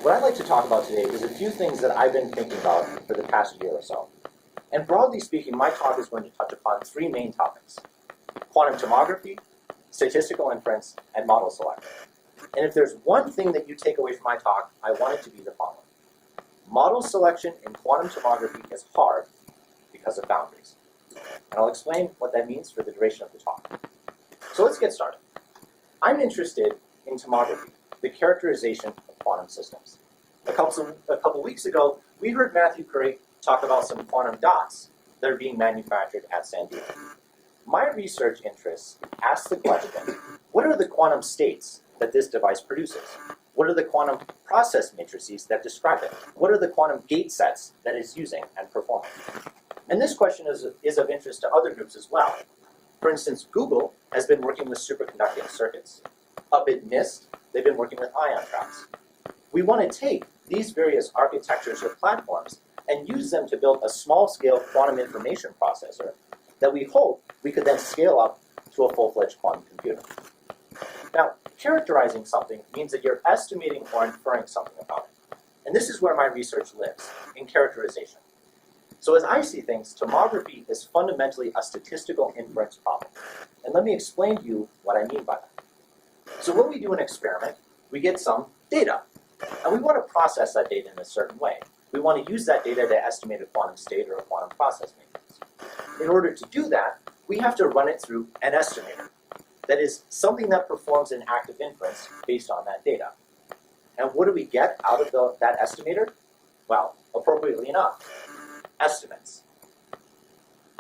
what I'd like to talk about today is a few things that I've been thinking about for the past year or so. And broadly speaking, my talk is going to touch upon three main topics: quantum tomography, statistical inference, and model selection. And if there's one thing that you take away from my talk, I want it to be the following. Model selection in quantum tomography is hard because of boundaries. And I'll explain what that means for the duration of the talk. So let's get started. I'm interested in tomography, the characterization of quantum systems. A couple weeks ago, we heard Matthew Curry talk about some quantum dots that are being manufactured at SAND. My research interests ask the question, what are the quantum states that this device produces? What are the quantum process matrices that describe it? What are the quantum gate sets that it's using and performing? And this question is of interest to other groups as well. For instance, Google has been working with superconducting circuits. Up at NIST, they've been working with ion traps. We want to take these various architectures or platforms and use them to build a small-scale quantum information processor that we hope we could then scale up to a full-fledged quantum computer. Now, characterizing something means that you're estimating or inferring something about it. And this is where my research lives, in characterization. So as I see things, tomography is fundamentally a statistical inference problem. And let me explain to you what I mean by that. So when we do an experiment, we get some data. And we want to process that data in a certain way. We want to use that data to estimate a quantum state or a quantum process matrix. In order to do that, we have to run it through an estimator. That is, something that performs an active inference based on that data. And what do we get out of that estimator? Well, appropriately enough, estimates.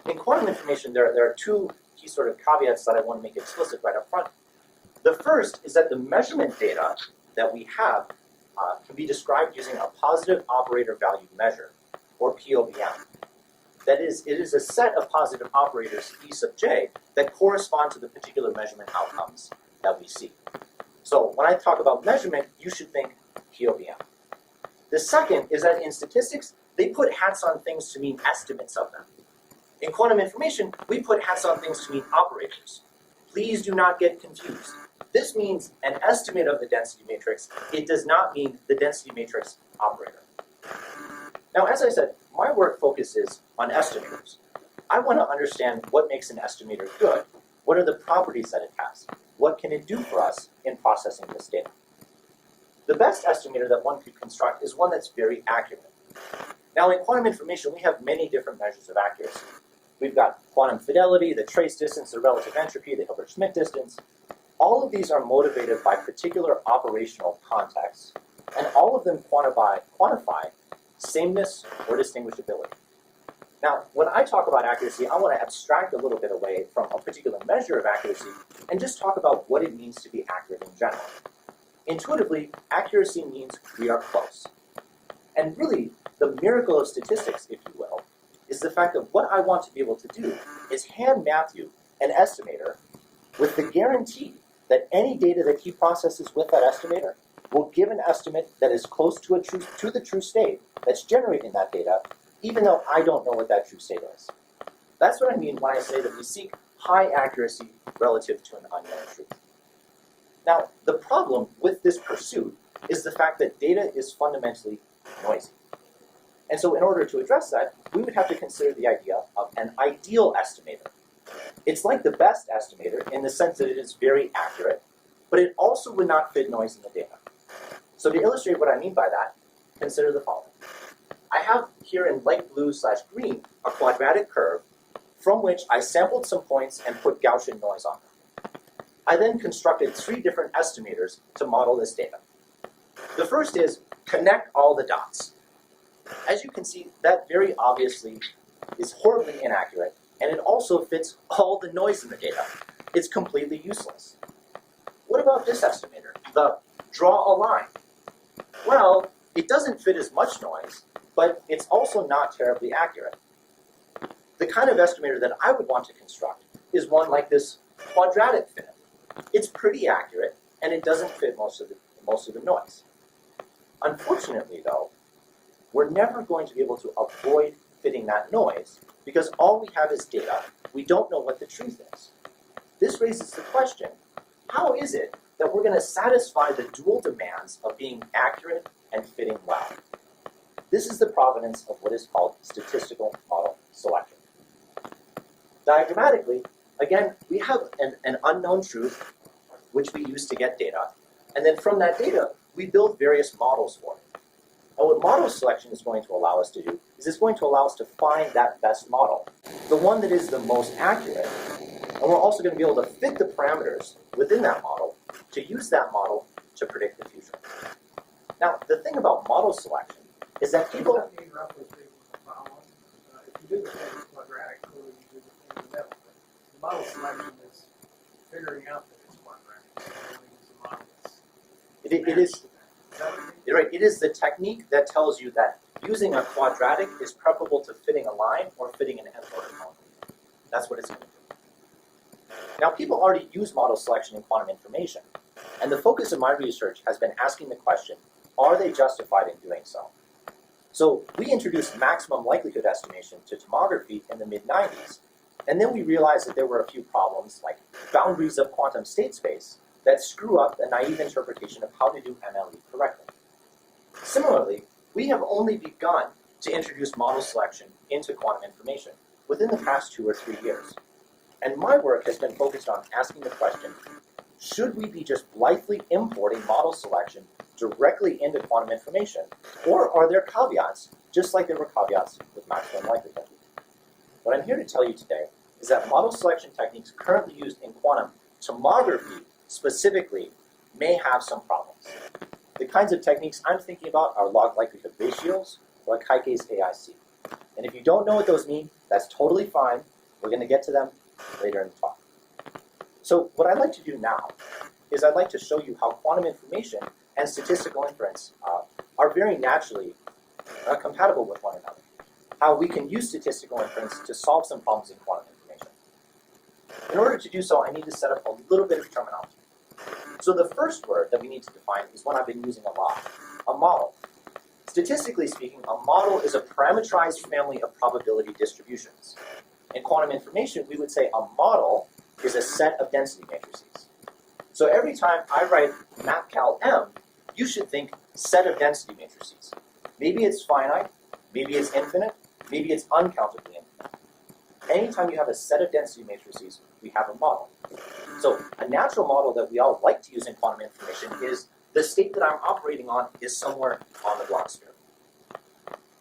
In quantum information, there are two key sort of caveats that I want to make explicit right up front. The first is that the measurement data that we have can be described using a positive operator value measure, or POVM. That is, it is a set of positive operators, E sub j, that correspond to the particular measurement outcomes that we see. So when I talk about measurement, you should think POVM. The second is that in statistics, they put hats on things to mean estimates of them. In quantum information, we put hats on things to mean operators. Please do not get confused. This means an estimate of the density matrix. It does not mean the density matrix operator. Now, as I said, my work focuses on estimators. I want to understand what makes an estimator good. What are the properties that it has? What can it do for us in processing this data? The best estimator that one could construct is one that's very accurate. Now, in quantum information, we have many different measures of accuracy. We've got quantum fidelity, the trace distance, the relative entropy, the Hilbert-Schmidt distance. All of these are motivated by particular operational contexts, and all of them quantify sameness or distinguishability. Now, when I talk about accuracy, I want to abstract a little bit away from a particular measure of accuracy and just talk about what it means to be accurate in general. Intuitively, accuracy means we are close. And really, the miracle of statistics, if you will, is the fact that what I want to be able to do is hand Matthew an estimator with the guarantee that any data that he processes with that estimator will give an estimate that is close to the true state that's generating that data, even though I don't know what that true state is. That's what I mean when I say that we seek high accuracy relative to an unknown truth. Now, the problem with this pursuit is the fact that data is fundamentally noisy. And so in order to address that, we would have to consider the idea of an ideal estimator. It's like the best estimator in the sense that it is very accurate, but it also would not fit noise in the data. So to illustrate what I mean by that, consider the following. I have here in light blue/green a quadratic curve from which I sampled some points and put Gaussian noise on them. I then constructed three different estimators to model this data. The first is connect all the dots. As you can see, that very obviously is horribly inaccurate, and it also fits all the noise in the data. It's completely useless. What about this estimator, the draw a line? Well, it doesn't fit as much noise, but it's also not terribly accurate. The kind of estimator that I would want to construct is one like this quadratic fit. It's pretty accurate, and it doesn't fit most of the noise. Unfortunately, though, we're never going to be able to avoid fitting that noise because all we have is data. We don't know what the truth is. This raises the question, how is it that we're going to satisfy the dual demands of being accurate and fitting well. This is the provenance of what is called statistical model selection. Diagrammatically, again, we have an unknown truth which we use to get data, and then from that data, we build various models for it. And what model selection is going to allow us to do is it's going to allow us to find that best model, the one that is the most accurate, and we're also going to be able to fit the parameters within that model to use that model to predict the future. Now, the thing about model selection is that people... If you do the thing quadratic, clearly you do the thing in the middle. But the model selection is figuring out that it's quadratic. It is. You're right. It is the technique that tells you that using a quadratic is preferable to fitting a line or fitting an nth order column. That's what it's going to do. Now, people already use model selection in quantum information, and the focus of my research has been asking the question, are they justified in doing so? So we introduced maximum likelihood estimation to tomography in the mid-90s, and then we realized that there were a few problems, like boundaries of quantum state space, that screw up the naive interpretation of how to do MLE correctly. Similarly, we have only begun to introduce model selection into quantum information within the past 2 or 3 years. And my work has been focused on asking the question, should we be just blithely importing model selection directly into quantum information, or are there caveats, just like there were caveats with maximum likelihood? What I'm here to tell you today is that model selection techniques currently used in quantum tomography specifically may have some problems. The kinds of techniques I'm thinking about are log likelihood ratios or Kaike's AIC. And if you don't know what those mean, that's totally fine. We're going to get to them later in the talk. So what I'd like to do now is I'd like to show you how quantum information and statistical inference are very naturally compatible with one another. How we can use statistical inference to solve some problems in quantum information. In order to do so, I need to set up a little bit of terminology. So the first word that we need to define is one I've been using a lot, a model. Statistically speaking, a model is a parameterized family of probability distributions. In quantum information, we would say a model is a set of density matrices. So every time I write MapCal-M, you should think set of density matrices. Maybe it's finite, maybe it's infinite, maybe it's uncountably infinite. Anytime you have a set of density matrices, we have a model. So a natural model that we all like to use in quantum information is the state that I'm operating on is somewhere on the block sphere.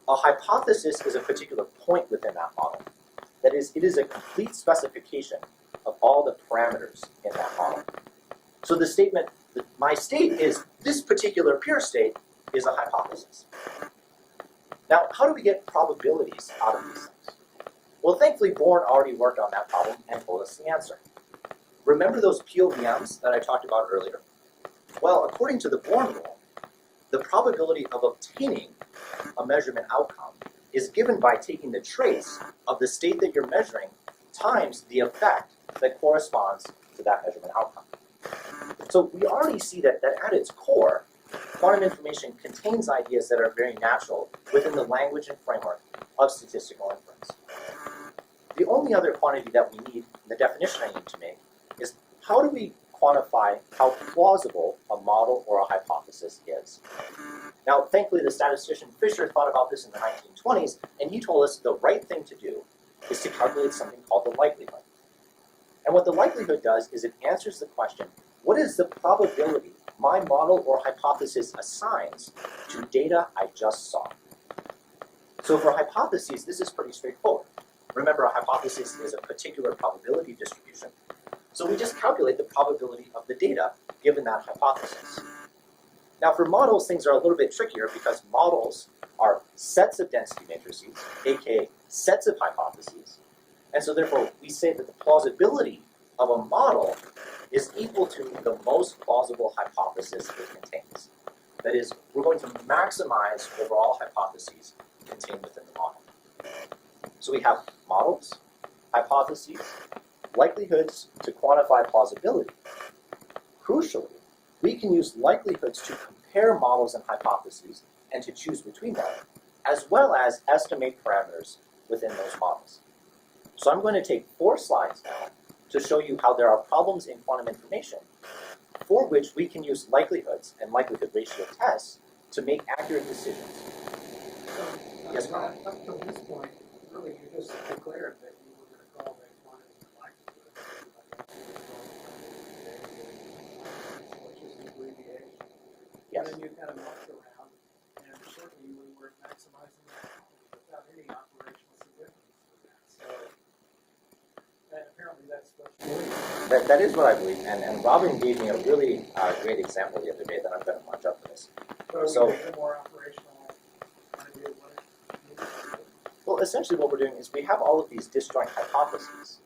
A hypothesis is a particular point within that model. That is, it is a complete specification of all the parameters in that model. So the statement, that my state is this particular pure state, is a hypothesis. Now, how do we get probabilities out of these things? Well, thankfully, Born already worked on that problem and told us the answer. Remember those POVMs that I talked about earlier? Well, according to the Born rule, the probability of obtaining a measurement outcome is given by taking the trace of the state that you're measuring times the effect that corresponds to that measurement outcome. So we already see that at its core, quantum information contains ideas that are very natural within the language and framework of statistical inference. The only other quantity that we need, the definition I need to make, is how do we quantify how plausible a model or a hypothesis is? Now, thankfully, the statistician Fisher thought about this in the 1920s, and he told us the right thing to do is to calculate something called the likelihood. And what the likelihood does is it answers the question, what is the probability my model or hypothesis assigns to data I just saw? So for hypotheses, this is pretty straightforward. Remember, a hypothesis is a particular probability distribution. So we just calculate the probability of the data given that hypothesis. Now for models, things are a little bit trickier because models are sets of density matrices, aka sets of hypotheses. And so therefore, we say that the plausibility of a model is equal to the most plausible hypothesis it contains. That is, we're going to maximize overall hypotheses contained within the model. So we have models, hypotheses, likelihoods to quantify plausibility. Crucially, we can use likelihoods to compare models and hypotheses and to choose between them, as well as estimate parameters within those models. So I'm going to take 4 slides now to show you how there are problems in quantum information for which we can use likelihoods and likelihood ratio tests to make accurate decisions. Yes, Carl? Up until this point, really, you just declared that you were going to call that quantity the likelihood, which is an abbreviation. Yes. And then you kind of mucked around, and certainly you were maximizing that quantity without any operational significance for that. So, and apparently that's what you believe. That is what I believe, and Robin gave me a really great example the other day that I'm going to punch up for this. So, you get a more operational idea of what it means. Well, essentially what we're doing is we have all of these disjoint hypotheses.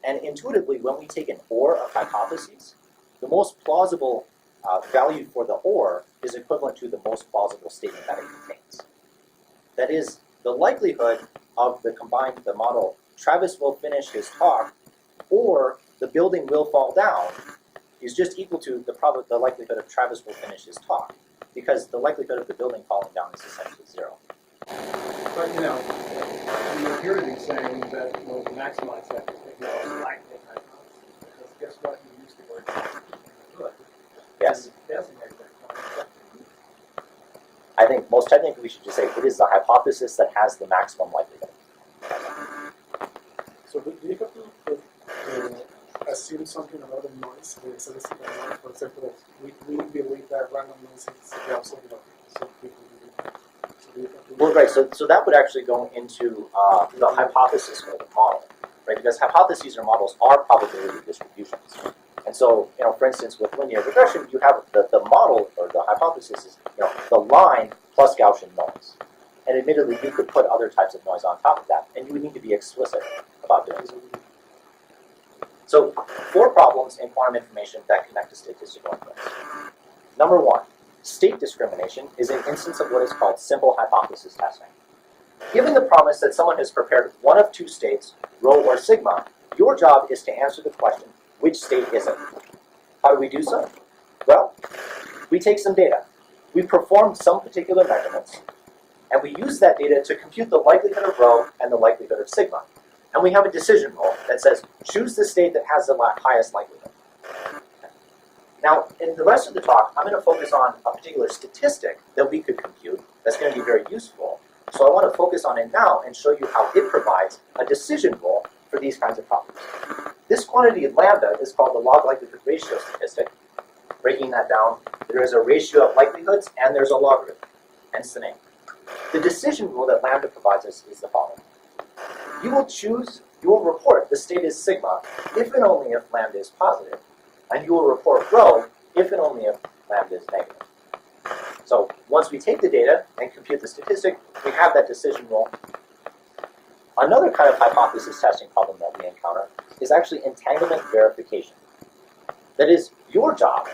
And intuitively, when we take an OR of hypotheses, the most plausible value for the OR is equivalent to the most plausible statement that it contains. That is, the likelihood of the model, Travis will finish his talk, or the building will fall down, is just equal to the likelihood of Travis will finish his talk, because the likelihood of the building falling down is essentially zero. But you appear to be saying that to maximize that particular likely hypothesis, because guess what? You used the word good. Yes. Designate that quantity. I think most technically we should just say it is the hypothesis that has the maximum likelihood. So do you have to assume something about the noise, the statistical noise? For example, we believe that random noise is the opposite of some people believe. So do you have to Well, right, so that would actually go into the hypothesis for the model, right? Because hypotheses or models are probability distributions. And so, for instance, with linear regression, you have the model or the hypothesis is, the line plus Gaussian noise. And admittedly, you could put other types of noise on top of that, and you would need to be explicit about doing so. So, 4 problems in quantum information that connect to statistical inference. Number 1, state discrimination is an instance of what is called simple hypothesis testing. Given the promise that someone has prepared one of 2 states, rho or sigma, your job is to answer the question, which state is it? How do we do so? Well, we take some data. We perform some particular measurements, and we use that data to compute the likelihood of rho and the likelihood of sigma. And we have a decision rule that says, choose the state that has the highest likelihood. Now, in the rest of the talk, I'm going to focus on a particular statistic that we could compute that's going to be very useful. So I want to focus on it now and show you how it provides a decision rule for these kinds of problems. This quantity lambda is called the log likelihood ratio statistic. Breaking that down, there is a ratio of likelihoods and there's a logarithm, hence the name. The decision rule that lambda provides us is the following. You will report the state is sigma if and only if lambda is positive, and you will report rho if and only if lambda is negative. So once we take the data and compute the statistic, we have that decision rule. Another kind of hypothesis testing problem that we encounter is actually entanglement verification. That is, your job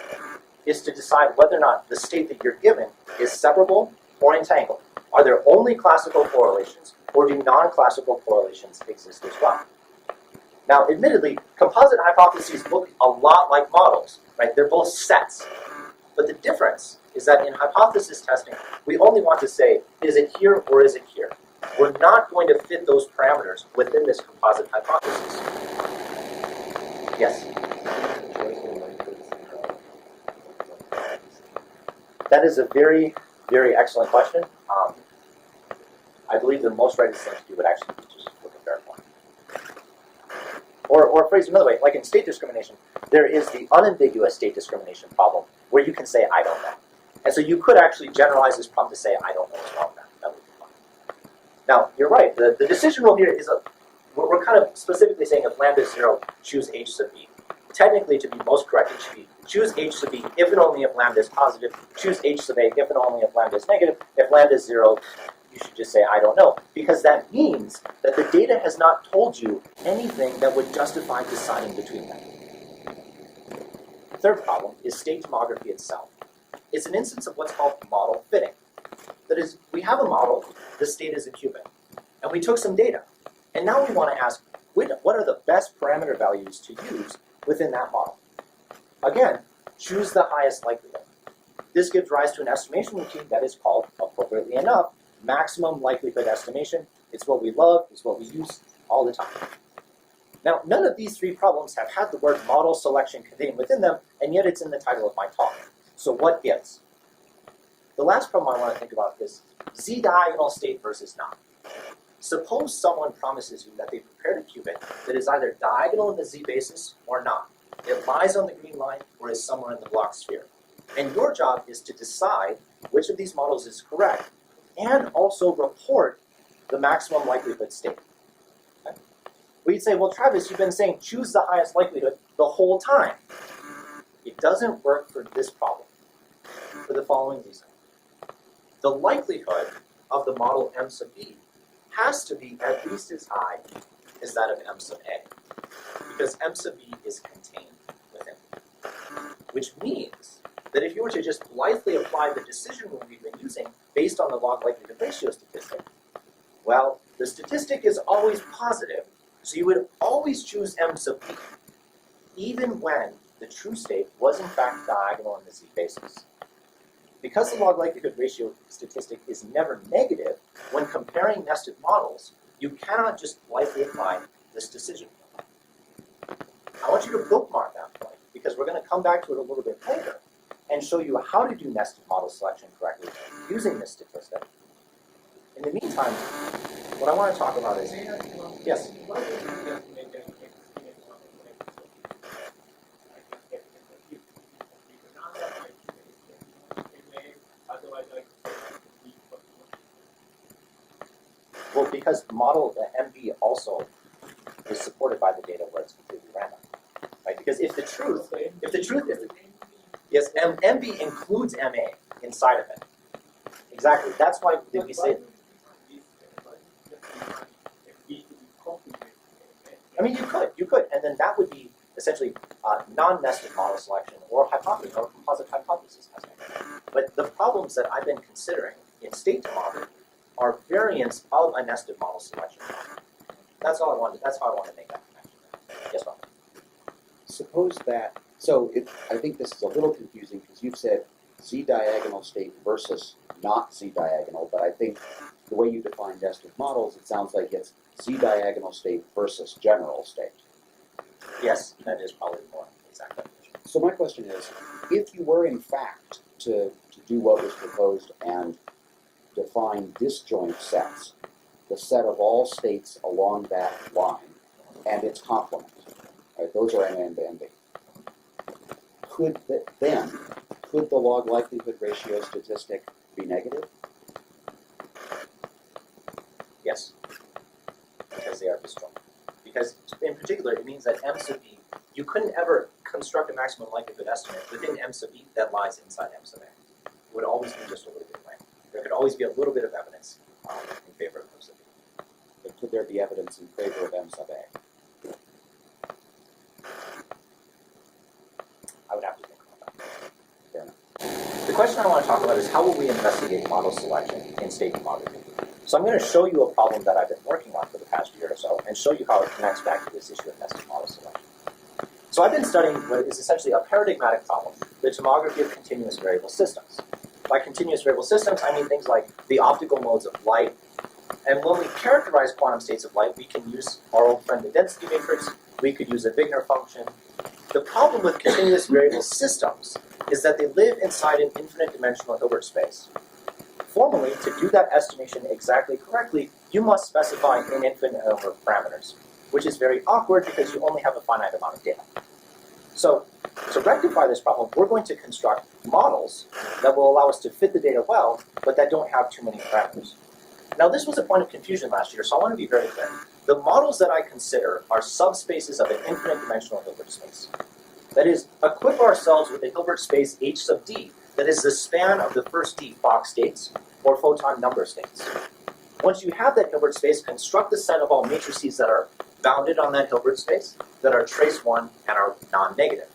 is to decide whether or not the state that you're given is separable or entangled. Are there only classical correlations, or do non-classical correlations exist as well? Now, admittedly, composite hypotheses look a lot like models, right? They're both sets. But the difference is that in hypothesis testing, we only want to say, is it here or is it here? We're not going to fit those parameters within this composite hypothesis. Yes? That is a very, very excellent question. I believe the most right thing to do would actually be just look at verifying. Or phrase another way, like in state discrimination, there is the unambiguous state discrimination problem where you can say, I don't know. And so you could actually generalize this problem to say, I don't know as well. That would be fine. Now, you're right. The decision rule here is, we're kind of specifically saying if lambda is 0, choose h sub b. Technically, to be most correct, it should be choose h sub b if and only if lambda is positive, choose h sub a if and only if lambda is negative. If lambda is 0, you should just say, I don't know, because that means that the data has not told you anything that would justify deciding between them. The third problem is state tomography itself. It's an instance of what's called model fitting. That is, we have a model, the state is a qubit, and we took some data, and now we want to ask, what are the best parameter values to use within that model? Again, choose the highest likelihood. This gives rise to an estimation routine that is called, appropriately enough, maximum likelihood estimation. It's what we love, it's what we use all the time. Now, none of these 3 problems have had the word model selection contained within them, and yet it's in the title of my talk. So what gives? the last problem I want to think about is z-diagonal state versus not. Suppose someone promises you that they prepared a qubit that is either diagonal in the z basis or not. It lies on the green line or is somewhere in the block sphere. And your job is to decide which of these models is correct and also report the maximum likelihood state. Okay? We'd say, well, Travis, you've been saying choose the highest likelihood the whole time. It doesn't work for this problem for the following reason. The likelihood of the model M sub B has to be at least as high as that of M sub A, because M sub B is contained within it. Which means that if you were to just blithely apply the decision rule we've been using based on the log likelihood ratio statistic, well, the statistic is always positive, so you would always choose M sub B, even when the true state was in fact diagonal in the z basis. Because the log likelihood ratio statistic is never negative, when comparing nested models, you cannot just blithely apply this decision rule. I want you to bookmark that point, because we're going to come back to it a little bit later and show you how to do nested model selection correctly using this statistic. In the meantime, what I want to talk about is, yes? Well, because model MB also is supported by the data where it's completely random, right? Because if the truth, yes, MB includes MA inside of it. Exactly. That's why we say. I mean, you could, and then that would be essentially non-nested model selection or hypothesis or composite hypothesis testing. But the problems that I've been considering in state tomography are variants of a nested model selection. That's all I wanted. That's how I want to make that connection. Yes, Bob. Suppose that, I think this is a little confusing because you've said z-diagonal state versus not z-diagonal, but I think the way you define nested models, it sounds like it's z-diagonal state versus general state. Yes, that is probably more exact definition. So my question is, if you were in fact to do what was proposed and define disjoint sets, the set of all states along that line and its complement, right, those are M and B. Could the log likelihood ratio statistic be negative? Yes, because they are disjoint. Because in particular, it means that M sub B, you couldn't ever construct a maximum likelihood estimate within M sub B that lies inside M sub A. It would always be just a little bit blank. There could always be a little bit of evidence in favor of M sub B. But could there be evidence in favor of M sub A? I would have to think about that. Fair enough. The question I want to talk about is how will we investigate model selection in state tomography? So I'm going to show you a problem that I've been working on for the past year or so and show you how it connects back to this issue of nested model selection. So I've been studying what is essentially a paradigmatic problem, the tomography of continuous variable systems. By continuous variable systems, I mean things like the optical modes of light. And when we characterize quantum states of light, we can use our old friend the density matrix. We could use a Wigner function. The problem with continuous variable systems is that they live inside an infinite dimensional Hilbert space. Formally, to do that estimation exactly correctly, you must specify an infinite number of parameters, which is very awkward because you only have a finite amount of data. So, to rectify this problem, we're going to construct models that will allow us to fit the data well, but that don't have too many parameters. Now, this was a point of confusion last year, so I want to be very clear. The models that I consider are subspaces of an infinite dimensional Hilbert space. That is, equip ourselves with a Hilbert space H sub D that is the span of the first D Fock states or photon number states. Once you have that Hilbert space, construct the set of all matrices that are bounded on that Hilbert space that are trace 1 and are non-negative,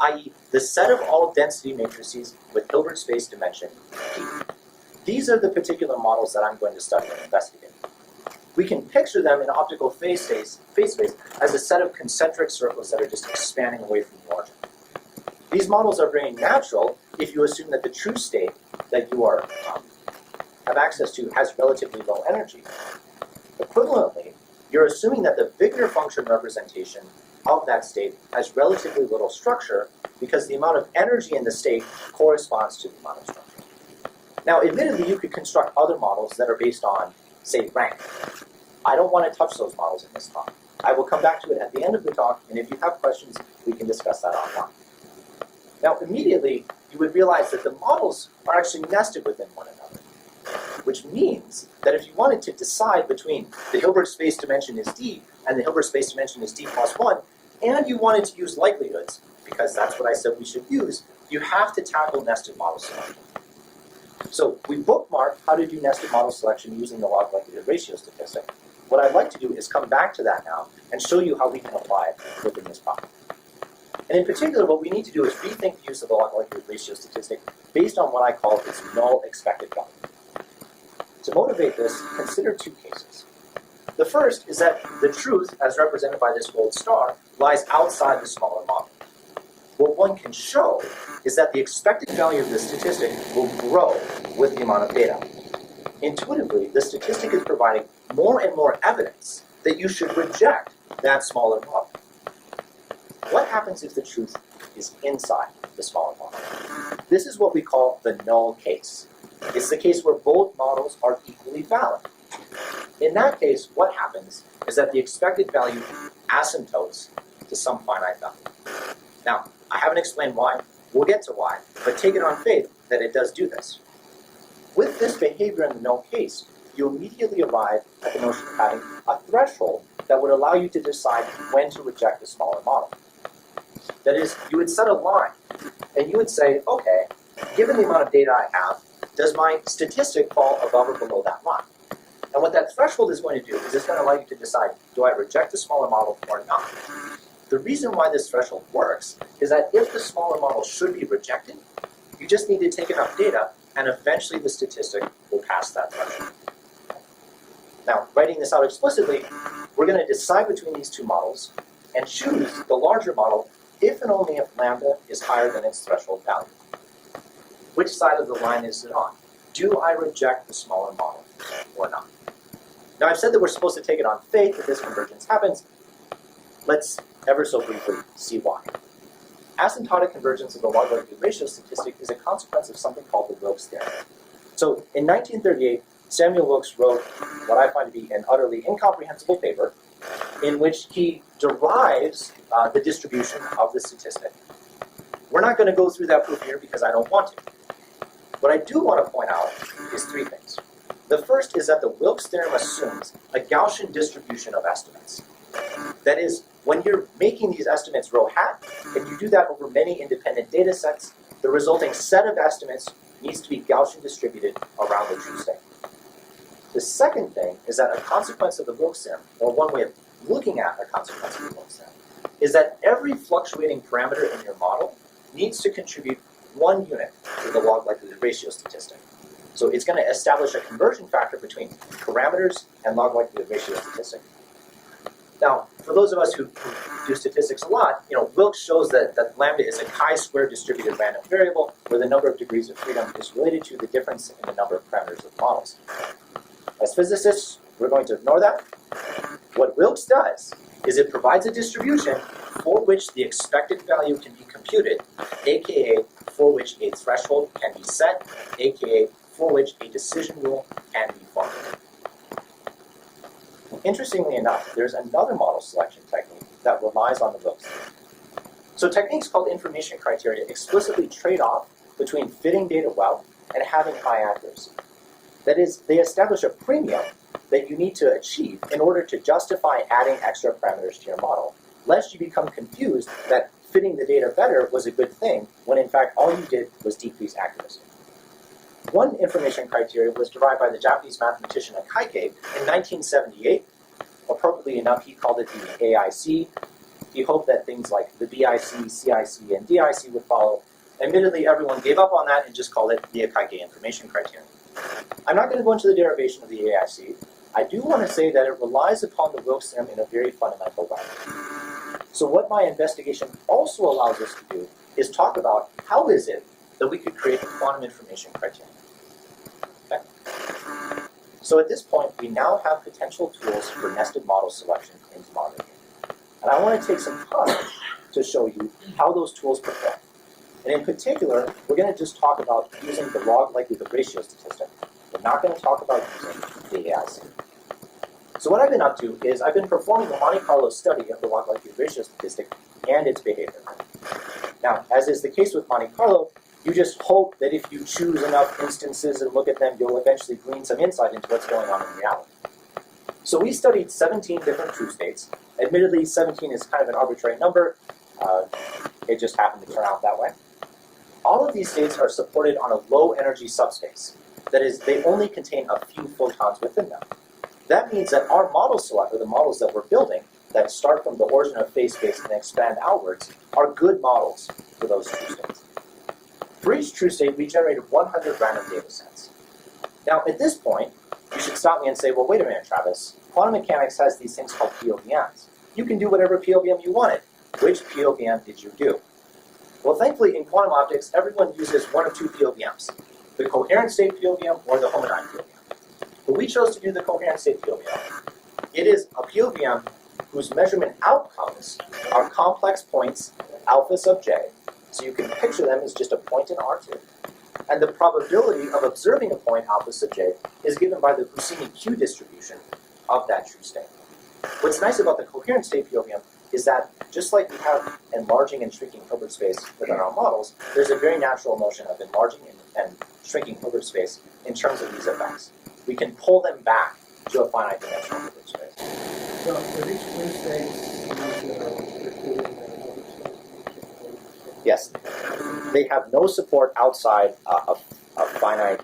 i.e. the set of all density matrices with Hilbert space dimension P. These are the particular models that I'm going to study and investigate. We can picture them in optical phase space as a set of concentric circles that are just expanding away from the origin. These models are very natural if you assume that the true state that you are have access to has relatively low energy. Equivalently, you're assuming that the Wigner function representation of that state has relatively little structure because the amount of energy in the state corresponds to the amount of structure. Now, admittedly, you could construct other models that are based on, say, rank. I don't want to touch those models in this talk. I will come back to it at the end of the talk, and if you have questions, we can discuss that offline. Now, immediately, you would realize that the models are actually nested within one another, which means that if you wanted to decide between the Hilbert space dimension is D and the Hilbert space dimension is D plus 1, and you wanted to use likelihoods, because that's what I said we should use, you have to tackle nested model selection. So we bookmarked how to do nested model selection using the log likelihood ratio statistic. What I'd like to do is come back to that now and show you how we can apply it within this problem. And in particular, what we need to do is rethink the use of the log likelihood ratio statistic based on what I call its null expected value. To motivate this, consider two cases. The first is that the truth, as represented by this gold star, lies outside the smaller model. What one can show is that the expected value of the statistic will grow with the amount of data. Intuitively, the statistic is providing more and more evidence that you should reject that smaller model. What happens if the truth is inside the smaller model? This is what we call the null case. It's the case where both models are equally valid. In that case, what happens is that the expected value asymptotes to some finite value. Now, I haven't explained why. We'll get to why, but take it on faith that it does do this. With this behavior in the null case, you immediately arrive at the notion of having a threshold that would allow you to decide when to reject the smaller model. That is, you would set a line, and you would say, okay, given the amount of data I have, does my statistic fall above or below that line? And what that threshold is going to do is it's going to allow you to decide, do I reject the smaller model or not? The reason why this threshold works is that if the smaller model should be rejected, you just need to take enough data, and eventually the statistic will pass that threshold. Now, writing this out explicitly, we're going to decide between these two models and choose the larger model if and only if lambda is higher than its threshold value. Which side of the line is it on? Do I reject the smaller model or not? Now, I've said that we're supposed to take it on faith that this convergence happens. Let's ever so briefly see why. Asymptotic convergence of the log likelihood ratio statistic is a consequence of something called the Wilks Theorem. So, in 1938, Samuel Wilks wrote what I find to be an utterly incomprehensible paper in which he derives the distribution of the statistic. We're not going to go through that proof here because I don't want to. What I do want to point out is three things. The first is that the Wilks Theorem assumes a Gaussian distribution of estimates. That is, when you're making these estimates row hat, and you do that over many independent data sets, the resulting set of estimates needs to be Gaussian distributed around the true state. The second thing is that a consequence of the Wilks Theorem, or one way of looking at a consequence of the Wilks Theorem, is that every fluctuating parameter in your model needs to contribute 1 unit to the log likelihood ratio statistic. So it's going to establish a conversion factor between parameters and log likelihood ratio statistic. Now, for those of us who do statistics a lot, Wilks shows that lambda is a chi-square distributed random variable where the number of degrees of freedom is related to the difference in the number of parameters of models. As physicists, we're going to ignore that. What Wilks does is it provides a distribution for which the expected value can be computed, aka for which a threshold can be set, aka for which a decision rule can be formed. Interestingly enough, there's another model selection technique that relies on the Wilks theorem. So techniques called information criteria explicitly trade off between fitting data well and having high accuracy. That is, they establish a premium that you need to achieve in order to justify adding extra parameters to your model, lest you become confused that fitting the data better was a good thing, when in fact all you did was decrease accuracy. One information criteria was derived by the Japanese mathematician Akaike in 1978. Appropriately enough, he called it the AIC. He hoped that things like the BIC, CIC, and DIC would follow. Admittedly, everyone gave up on that and just called it the Akaike information criterion. I'm not going to go into the derivation of the AIC. I do want to say that it relies upon the Wilks theorem in a very fundamental way. So what my investigation also allows us to do is talk about how is it that we could create a quantum information criterion. Okay? So at this point, we now have potential tools for nested model selection in tomography. And I want to take some time to show you how those tools perform. And in particular, we're going to just talk about using the log likelihood ratio statistic. We're not going to talk about using the AIC. So what I've been up to is I've been performing the Monte Carlo study of the log likelihood ratio statistic and its behavior. Now, as is the case with Monte Carlo, you just hope that if you choose enough instances and look at them, you'll eventually glean some insight into what's going on in reality. So we studied 17 different true states. Admittedly, 17 is kind of an arbitrary number. It just happened to turn out that way. All of these states are supported on a low energy subspace. That is, they only contain a few photons within them. That means that our model select, or the models that we're building, that start from the origin of phase space and expand outwards, are good models for those true states. For each true state, we generated 100 random data sets. Now, at this point, you should stop me and say, well, wait a minute, Travis. Quantum mechanics has these things called POVMs. You can do whatever POVM you wanted. Which POVM did you do? Well, thankfully, in quantum optics, everyone uses one of two POVMs, the coherent state POVM or the homodyne POVM. But we chose to do the coherent state POVM. It is a POVM whose measurement outcomes are complex points alpha sub j, so you can picture them as just a point in R2. And the probability of observing a point alpha sub j is given by the Gaussian Q distribution of that true state. What's nice about the coherent state POVM is that just like we have enlarging and shrinking Hilbert space within our models, there's a very natural motion of enlarging and shrinking Hilbert space in terms of these effects. We can pull them back to a finite dimensional Hilbert space. So for each true states, including Yes, they have no support outside of finite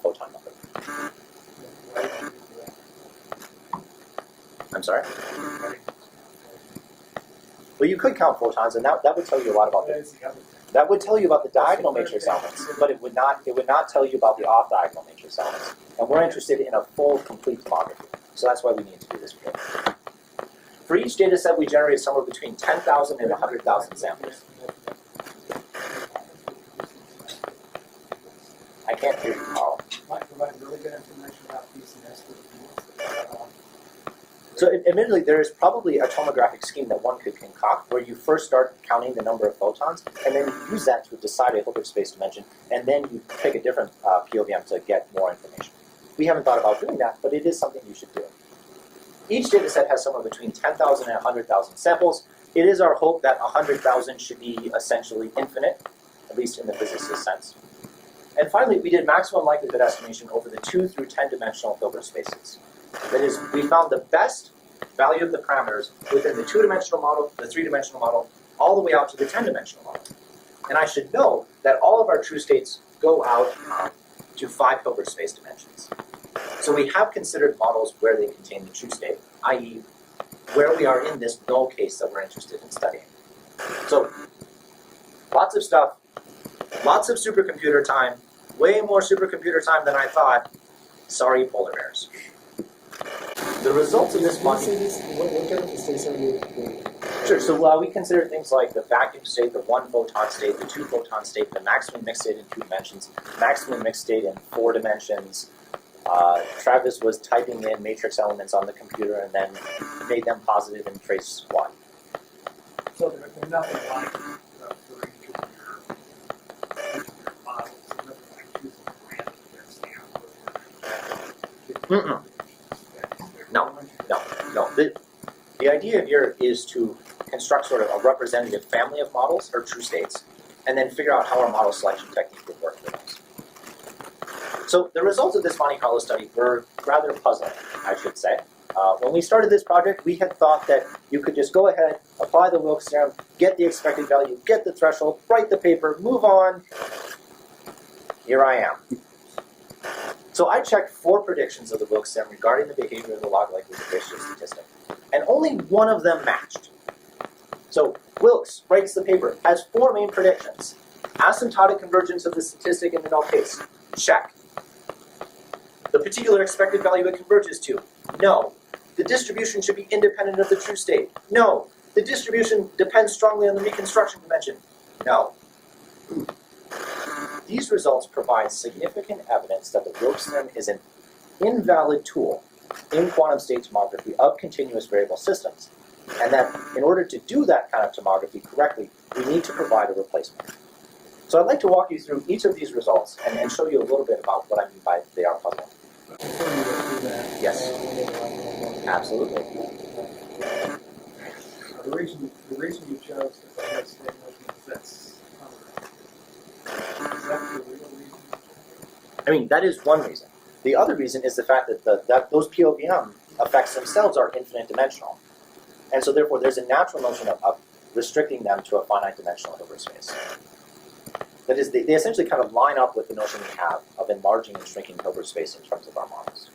photon number. I'm sorry? Well, you could count photons, and that would tell you a lot about that would tell you about the diagonal matrix elements, but it would not tell you about the off-diagonal matrix elements. And we're interested in a full, complete tomography. So that's why we need to do this paper. For each data set, we generated somewhere between 10,000 and 100,000 samples. I can't hear you, Carl. might provide really good information about these and S. So admittedly, there is probably a tomographic scheme that one could concoct where you first start counting the number of photons, and then you use that to decide a Hilbert space dimension, and then you pick a different POVM to get more information. We haven't thought about doing that, but it is something you should do. Each data set has somewhere between 10,000 and 100,000 samples. It is our hope that 100,000 should be essentially infinite, at least in the physicist sense. And finally, we did maximum likelihood estimation over the 2 through 10-dimensional Hilbert spaces. That is, we found the best value of the parameters within the 2-dimensional model, the 3-dimensional model, all the way out to the 10-dimensional model. And I should note that all of our true states go out to 5 Hilbert space dimensions. So we have considered models where they contain the true state, i.e., where we are in this null case that we're interested in studying. So, lots of stuff, lots of supercomputer time, way more supercomputer time than I thought. Sorry, polar bears. The results of this month. What kind of states are you doing? Sure, so we consider things like the vacuum state, the 1-photon state, the 2-photon state, the maximum mixed state in 2 dimensions, maximum mixed state in 4 dimensions. Travis was typing in matrix elements on the computer and then made them positive in trace 1. So there's nothing like for each of your models, nothing like choosing a random Mm-mm. No. The idea here is to construct sort of a representative family of models, or true states, and then figure out how our model selection technique would work for those. So the results of this Monte Carlo study were rather puzzling, I should say. When we started this project, we had thought that you could just go ahead, apply the Wilks Theorem, get the expected value, get the threshold, write the paper, move on. Here I am. So I checked 4 predictions of the Wilks Theorem regarding the behavior of the log likelihood ratio statistic, and only one of them matched. So Wilks writes the paper, has 4 main predictions. Asymptotic convergence of the statistic in the null case. Check. The particular expected value it converges to. No. The distribution should be independent of the true state. No. The distribution depends strongly on the reconstruction dimension. No. These results provide significant evidence that the Wilks Theorem is an invalid tool in quantum state tomography of continuous variable systems, and that in order to do that kind of tomography correctly, we need to provide a replacement. So I'd like to walk you through each of these results and show you a little bit about what I mean by they are puzzling. Before you go through that, Yes. Absolutely. The reason you chose to have state motions, that's is that the real reason? I mean, that is one reason. The other reason is the fact that those POVM effects themselves are infinite dimensional. And so therefore there's a natural notion of restricting them to a finite dimensional Hilbert space. That is, they essentially kind of line up with the notion we have of enlarging and shrinking Hilbert space in terms of our models.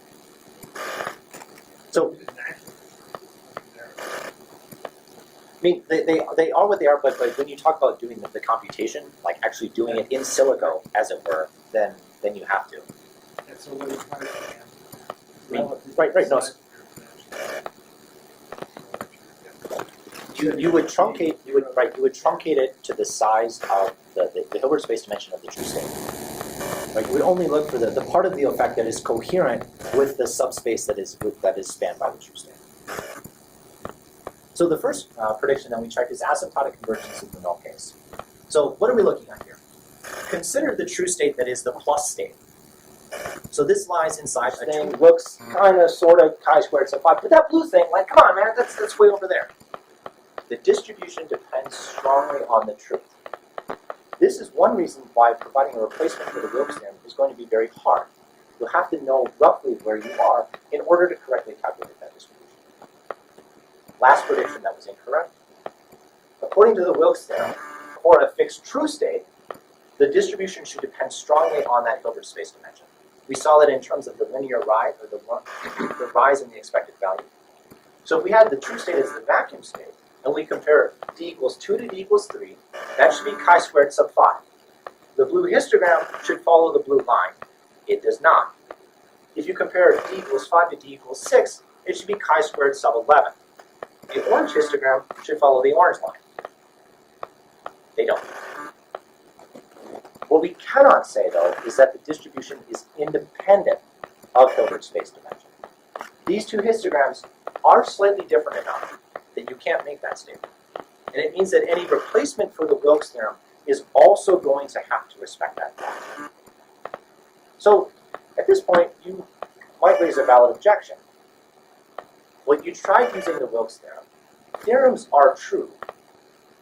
So, I mean, they are what they are, but when you talk about doing the computation, like actually doing it in silico, as it were, then you have to. And so what is higher Right, no. You would truncate it to the size of the Hilbert space dimension of the true state. Right? You would only look for the part of the effect that is coherent with the subspace that is spanned by the true state. So the first prediction that we checked is asymptotic convergence in the null case. So what are we looking at here? Consider the true state that is the plus state. So this lies inside a thing, looks kind of, sort of, chi-squared sub 5, but that blue thing, like, come on, man, that's way over there. The distribution depends strongly on the truth. This is one reason why providing a replacement for the Wilks theorem is going to be very hard. You'll have to know roughly where you are in order to correctly calculate that distribution. Last prediction that was incorrect. According to the Wilks theorem, for a fixed true state, the distribution should depend strongly on that Hilbert space dimension. We saw that in terms of the linear rise, or the rise in the expected value. So if we had the true state as the vacuum state, and we compare d equals 2 to d equals 3, that should be chi-squared sub 5. The blue histogram should follow the blue line. It does not. If you compare d equals 5 to d equals 6, it should be chi-squared sub 11. The orange histogram should follow the orange line. They don't. What we cannot say, though, is that the distribution is independent of Hilbert space dimension. These two histograms are slightly different enough that you can't make that statement. And it means that any replacement for the Wilks theorem is also going to have to respect that fact. So, at this point, you might raise a valid objection. When you tried using the Wilks theorem, theorems are true.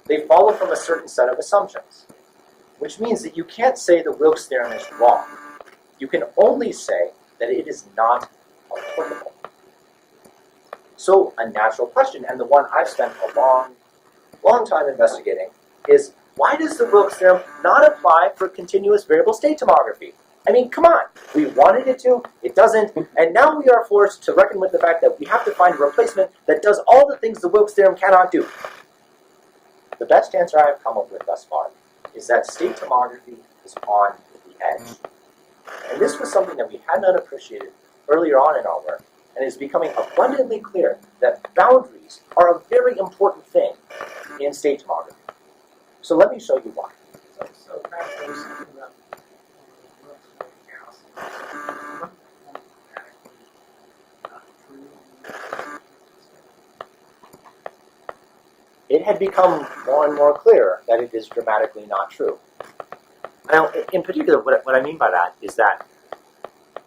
They follow from a certain set of assumptions, which means that you can't say the Wilks theorem is wrong. You can only say that it is not applicable. So a natural question, and the one I've spent a long time investigating, is why does the Wilks theorem not apply for continuous variable state tomography? I mean, come on. We wanted it to, it doesn't, and now we are forced to reckon with the fact that we have to find a replacement that does all the things the Wilks theorem cannot do. The best answer I have come up with thus far is that state tomography is on the edge. And this was something that we had not appreciated earlier on in our work, and it is becoming abundantly clear that boundaries are a very important thing in state tomography. So let me show you why. So perhaps there's something about It had become more and more clear that it is dramatically not true. Now, in particular, what I mean by that is that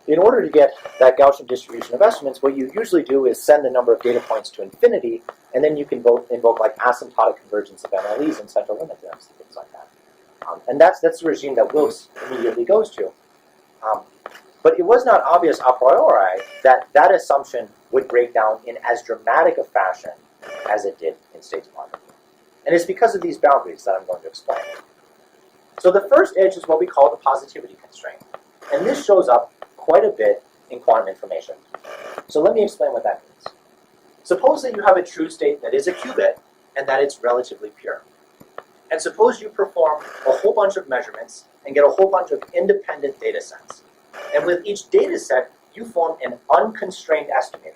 in order to get that Gaussian distribution of estimates, what you usually do is send the number of data points to infinity, and then you can invoke like asymptotic convergence of MLEs and central limit theorems and things like that. And that's the regime that Wilks immediately goes to. But it was not obvious a priori that that assumption would break down in as dramatic a fashion as it did in state tomography. And it's because of these boundaries that I'm going to explain. So the first edge is what we call the positivity constraint. And this shows up quite a bit in quantum information. So let me explain what that means. Suppose that you have a true state that is a qubit and that it's relatively pure. And suppose you perform a whole bunch of measurements and get a whole bunch of independent data sets. And with each data set, you form an unconstrained estimator.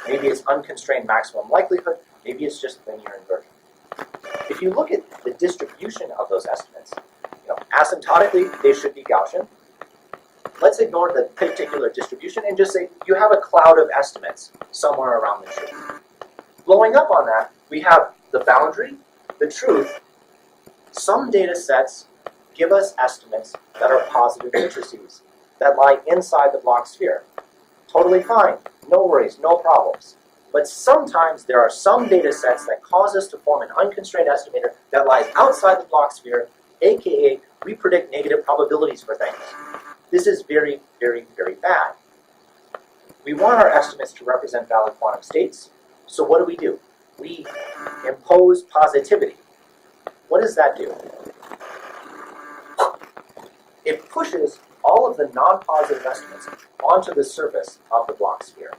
Maybe it's unconstrained maximum likelihood, maybe it's just linear inversion. If you look at the distribution of those estimates, asymptotically, they should be Gaussian. Let's ignore the particular distribution and just say you have a cloud of estimates somewhere around the truth. Blowing up on that, we have the boundary, the truth, some data sets, give us estimates that are positive matrices that lie inside the block sphere. Totally fine, no worries, no problems. But sometimes there are some data sets that cause us to form an unconstrained estimator that lies outside the block sphere, aka we predict negative probabilities for things. This is very, very, very bad. We want our estimates to represent valid quantum states, so what do? We impose positivity. What does that do? It pushes all of the non-positive estimates onto the surface of the block sphere.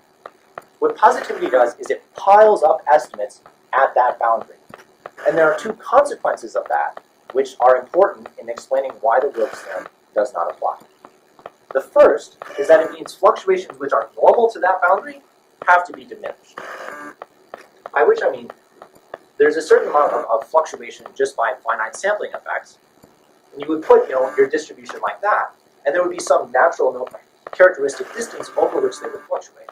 What positivity does is it piles up estimates at that boundary. And there are two consequences of that, which are important in explaining why the Wilks theorem does not apply. The first is that it means fluctuations which are normal to that boundary have to be diminished. By which I mean, there's a certain amount of fluctuation just by finite sampling effects. And you would put, your distribution like that, and there would be some natural characteristic distance over which they would fluctuate.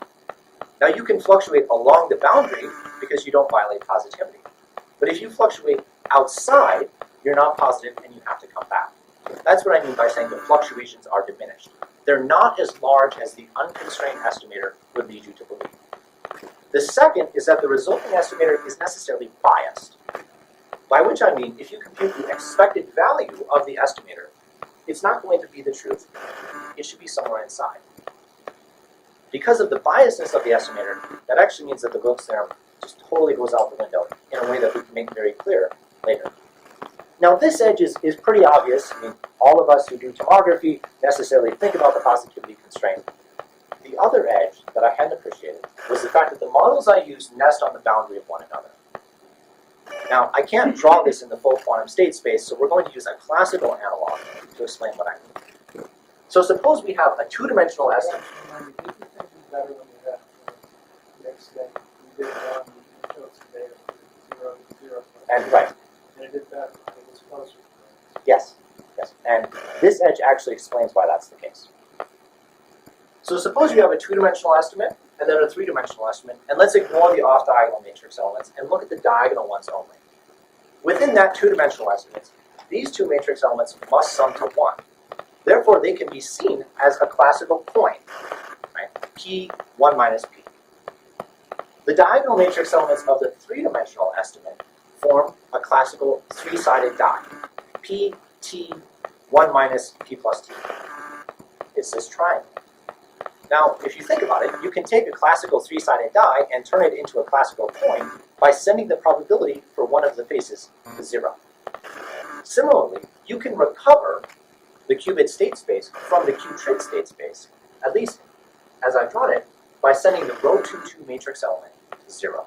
Now you can fluctuate along the boundary because you don't violate positivity. But if you fluctuate outside, you're not positive and you have to come back. That's what I mean by saying the fluctuations are diminished. They're not as large as the unconstrained estimator would lead you to believe. The second is that the resulting estimator is necessarily biased. By which I mean, if you compute the expected value of the estimator, it's not going to be the truth. It should be somewhere inside. Because of the biasness of the estimator, that actually means that the Wilks theorem just totally goes out the window in a way that we can make very clear later. Now this edge is pretty obvious. I mean, all of us who do tomography necessarily think about the positivity constraint. The other edge that I hadn't appreciated was the fact that the models I used nest on the boundary of one another. Now, I can't draw this in the full quantum state space, so we're going to use a classical analog to explain what I mean. So suppose we have a two-dimensional estimate. Did you think it was better when you had the next day? You did one, you showed some data, 0, 0. And right, And it did better. It was closer. yes. And this edge actually explains why that's the case. So suppose you have a two-dimensional estimate and then a three-dimensional estimate, and let's ignore the off-diagonal matrix elements and look at the diagonal ones only. Within that two-dimensional estimate, these two matrix elements must sum to 1. Therefore, they can be seen as a classical point, right? P, 1 minus P. The diagonal matrix elements of the three-dimensional estimate form a classical three-sided die, P, T, 1 minus P plus T. It's this triangle. Now, if you think about it, you can take a classical three-sided die and turn it into a classical point by sending the probability for one of the faces to 0. Similarly, you can recover the qubit state space from the Q-trig state space, at least as I've drawn it, by sending the rho 2,2 matrix element to 0.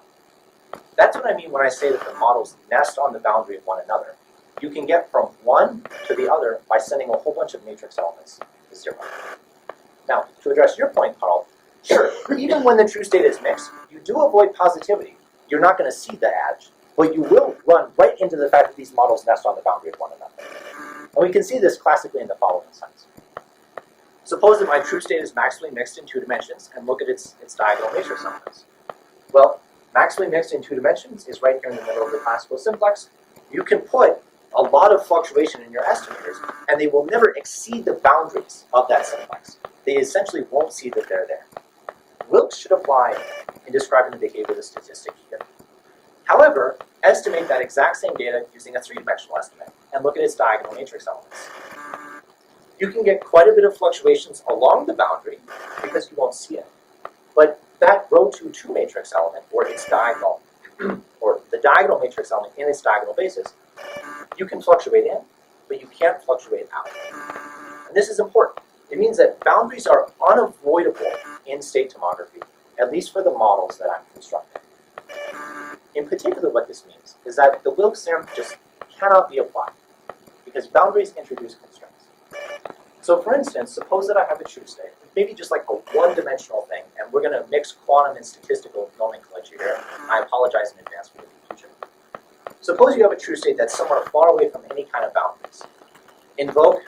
That's what I mean when I say that the models nest on the boundary of one another. You can get from one to the other by sending a whole bunch of matrix elements to 0. Now, to address your point, Carl, sure, even when the true state is mixed, you do avoid positivity. You're not going to see the edge, but you will run right into the fact that these models nest on the boundary of one another. And we can see this classically in the following sense. Suppose that my true state is maximally mixed in 2 dimensions, and look at its diagonal matrix elements. Well, maximally mixed in 2 dimensions is right here in the middle of the classical simplex. You can put a lot of fluctuation in your estimators, and they will never exceed the boundaries of that simplex. They essentially won't see that they're there. Wilks should apply in describing the behavior of the statistic here. However, estimate that exact same data using a 3-dimensional estimate, and look at its diagonal matrix elements. You can get quite a bit of fluctuations along the boundary because you won't see it. But that rho 2,2 matrix element, or its diagonal, or the diagonal matrix element in its diagonal basis, you can fluctuate in, but you can't fluctuate out. And this is important. It means that boundaries are unavoidable in state tomography, at least for the models that I'm constructing. In particular, what this means is that the Wilks theorem just cannot be applied, because boundaries introduce constraints. So for instance, suppose that I have a true state, maybe just like a one-dimensional thing, and we're going to mix quantum and statistical nomenclature here. I apologize in advance for the confusion. Suppose you have a true state that's somewhere far away from any kind of boundaries. Invoke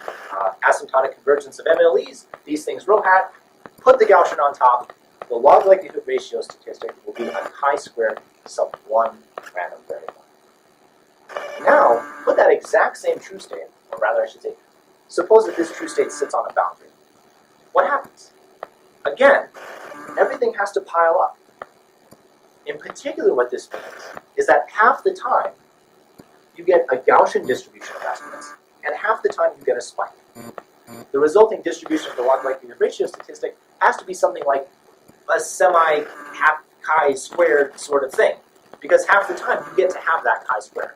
asymptotic convergence of MLEs, these things rho hat, put the Gaussian on top, the log likelihood ratio statistic will be a chi-squared sub 1 random variable. Now, put that exact same true state, or or rather I should say, suppose that this true state sits on a boundary. What happens? Again, everything has to pile up. In particular, what this means is that half the time you get a Gaussian distribution of estimates, and half the time you get a spike. The resulting distribution of the log likelihood ratio statistic has to be something like a semi-half chi-squared sort of thing, because half the time you get to have that chi-squared.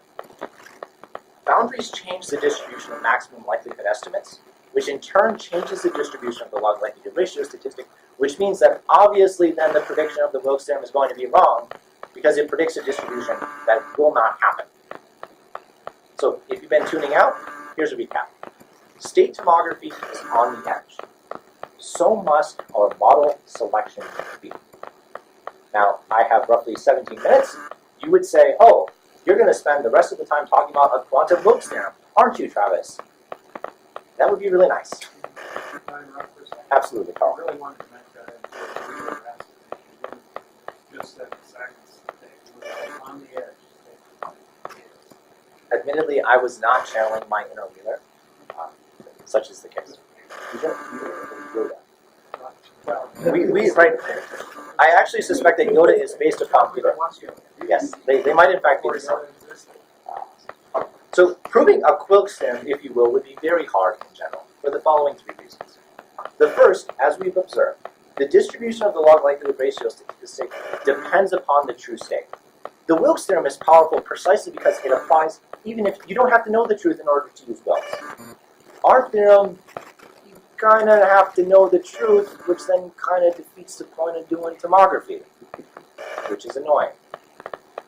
Boundaries change the distribution of maximum likelihood estimates, which in turn changes the distribution of the log likelihood ratio statistic, which means that obviously then the prediction of the Wilks theorem is going to be wrong, because it predicts a distribution that will not happen. So if you've been tuning out, here's a recap. State tomography is on the edge. So must our model selection be. Now, I have roughly 17 minutes. You would say, oh, you're going to spend the rest of the time talking about a quantum Wilks theorem, aren't you, Travis? That would be really nice. Absolutely, I Carl. really wanted to make that into a real estimate. Just 7 seconds. They were on the edge. Admittedly, I was not channeling my inner Wheeler. Such is the case. Well, Right. I actually suspect that Yoda is based upon Wheeler. Yes, they might in fact be the same. So proving a Wilks theorem, if you will, would be very hard in general, for the following 3 reasons. The first, as we've observed, the distribution of the log likelihood ratio statistic depends upon the true state. The Wilks theorem is powerful precisely because it applies even if you don't have to know the truth in order to use Wilks. Our theorem, you kind of have to know the truth, which then kind of defeats the point of doing tomography, which is annoying.